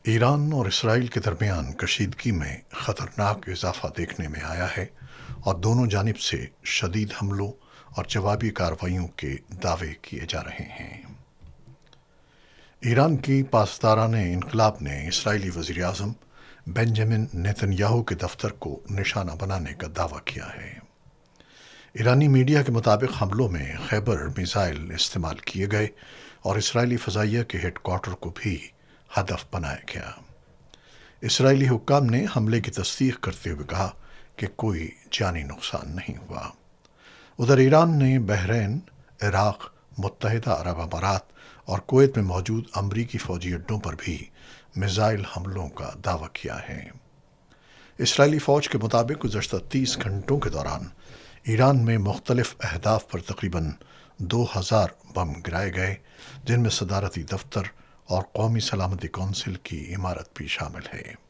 ایران اور اسرائیل کے درمیان کشیدگی میں خطرناک اضافہ دیکھنے میں آیا ہے اور دونوں جانب سے شدید حملوں اور جوابی کارروائیوں کے دعوے کیے جا رہے ہیں۔ ایران کی پاسدارانہ انقلاب نے اسرائیلی وزیر اعظم بنجامن نیتن یاہو کے دفتر کو نشانہ بنانے کا دعویٰ کیا ہے۔ ایرانی میڈیا کے مطابق حملوں میں خیبر میزائل استعمال کیے گئے اور اسرائیلی فضائیہ کے ہیڈ کوارٹر کو بھی ہدف بنایا گیا۔ اسرائیلی حکام نے حملے کی تصدیق کرتے ہوئے کہا کہ کوئی جانی نقصان نہیں ہوا۔ ادھر ایران نے بحرین، عراق، متحدہ عرب امارات اور کویت میں موجود امریکی فوجی اڈوں پر بھی میزائل حملوں کا دعویٰ کیا ہے۔ اسرائیلی فوج کے مطابق گزشتہ 30 گھنٹوں کے دوران ایران میں مختلف اہداف پر تقریباً 2000 بم گرائے گئے، جن میں صدارتی دفتر اور قومی سلامتی کونسل کی عمارت بھی شامل ہے۔